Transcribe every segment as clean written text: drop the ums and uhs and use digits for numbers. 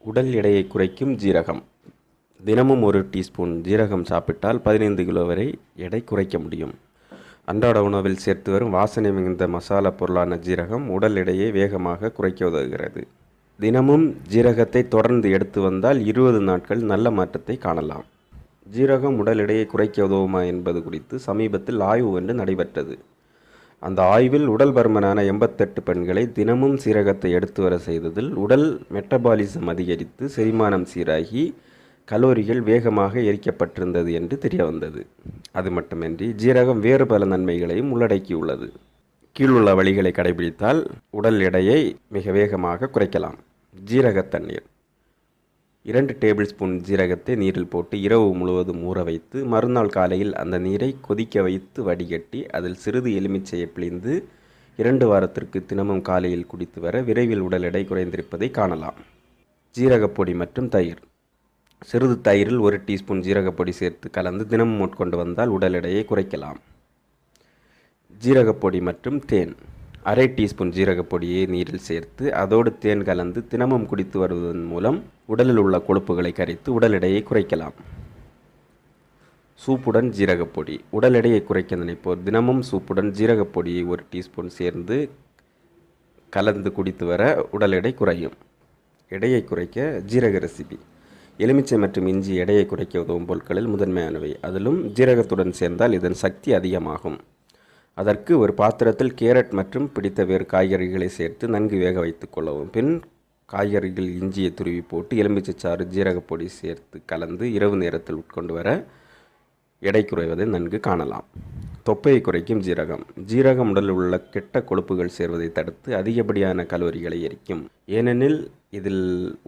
உடல் எடையை குறைக்கும் ஜீரகம். தினமும் 1 டீஸ்பூன் ஜீரகம் சாப்பிட்டால் 15 கிலோ வரை எடை குறைக்க முடியும். அன்றாட உணவில் சேர்த்து வரும் வாசனை மிகுந்த மசாலா பொருளான ஜீரகம் உடல் எடையை வேகமாக குறைக்க உதவுகிறது. தினமும் ஜீரகத்தை தொடர்ந்து எடுத்து வந்தால் 20 நாட்கள் நல்ல மாற்றத்தை காணலாம். ஜீரகம் உடல் எடையை குறைக்க உதவுமா என்பது குறித்து சமீபத்தில் ஆய்வு ஒன்று நடைபெற்றது. அந்த ஆய்வில் உடல் பருமனான 88 பெண்களை தினமும் சீரகத்தை எடுத்து வர செய்ததில் உடல் மெட்டபாலிசம் அதிகரித்து செரிமானம் சீராகி கலோரிகள் வேகமாக எரிக்கப்பட்டிருந்தது என்று தெரிய வந்தது. அது மட்டுமின்றி ஜீரகம் வேறு பல நன்மைகளையும் உள்ளடக்கியுள்ளது. கீழுள்ள வழிகளை கடைபிடித்தால் உடல் எடையை மிக வேகமாக குறைக்கலாம். ஜீரக தண்ணீர். 2 டேபிள் ஸ்பூன் ஜீரகத்தை நீரில் போட்டு இரவு முழுவதும் ஊற வைத்து மறுநாள் காலையில் அந்த நீரை கொதிக்க வைத்து வடிகட்டி அதில் சிறிது எலுமிச்சையை பிழிந்து 2 வாரத்திற்கு தினமும் காலையில் குடித்து வர விரைவில் உடல் எடை குறைந்திருப்பதை காணலாம். ஜீரகப்பொடி மற்றும் தயிர். சிறிது தயிரில் 1 டீஸ்பூன் ஜீரகப்பொடி சேர்த்து கலந்து தினமும் உட்கொண்டு வந்தால் உடல் எடையை குறைக்கலாம். ஜீரகப்பொடி மற்றும் தேன். அரை டீஸ்பூன் ஜீரகப்பொடியை நீரில் சேர்த்து அதோடு தேன் கலந்து தினமும் குடித்து வருவதன் மூலம் உடலில் உள்ள கொழுப்புகளை கரைத்து உடல் எடையை குறைக்கலாம். சூப்புடன் ஜீரகப்பொடி. உடல் எடையை குறைக்க நினைப்போர் தினமும் சூப்புடன் ஜீரகப்பொடியை 1 டீஸ்பூன் சேர்ந்து கலந்து குடித்து வர உடல் எடை குறையும். எடையை குறைக்க ஜீரக ரெசிபி. எலுமிச்சை மற்றும் இஞ்சி எடையை குறைக்க உதவும் பொருட்களில் முதன்மையானவை. அதிலும் ஜீரகத்துடன் சேர்ந்தால் இதன் சக்தி அதிகமாகும். அதற்கு ஒரு பாத்திரத்தில் கேரட் மற்றும் பிடித்த வேறு காய்கறிகளை சேர்த்து நன்கு வேக வைத்து கொள்ளவும். பின் காய்கறிகள் இஞ்சியை துருவி போட்டு எலுமிச்சைச்சாறு ஜீரகப்பொடி சேர்த்து கலந்து இரவு நேரத்தில் உட்கொண்டு வர எடை குறைவதை நன்கு காணலாம். தொப்பையை குறைக்கும் ஜீரகம். ஜீரகம் உடலில் உள்ள கெட்ட கொழுப்புகள் சேர்வதை தடுத்து அதிகப்படியான கலோரிகளை எரிக்கும். ஏனெனில் இதில்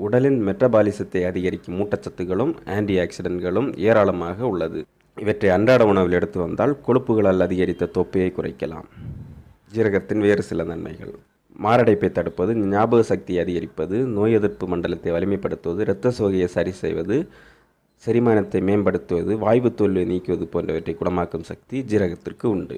உடலின் மெட்டபாலிசத்தை அதிகரிக்கும் ஊட்டச்சத்துக்களும் ஆன்டி ஆக்சிடென்ட்களும் ஏராளமாக உள்ளது. இவற்றை அன்றாட உணவில் எடுத்து வந்தால் கொழுப்புகளால் அதிகரித்த தொப்பையை குறைக்கலாம். ஜீரகத்தின் வேறு சில நன்மைகள். மாரடைப்பை தடுப்பது, ஞாபக சக்தியை அதிகரிப்பது, நோய் எதிர்ப்பு மண்டலத்தை வலிமைப்படுத்துவது, இரத்த சோகையை சரி செய்வது, செரிமானத்தை மேம்படுத்துவது, வாய்வு தோல்வியை நீக்குவது போன்றவற்றை குணமாக்கும் சக்தி ஜீரகத்திற்கு உண்டு.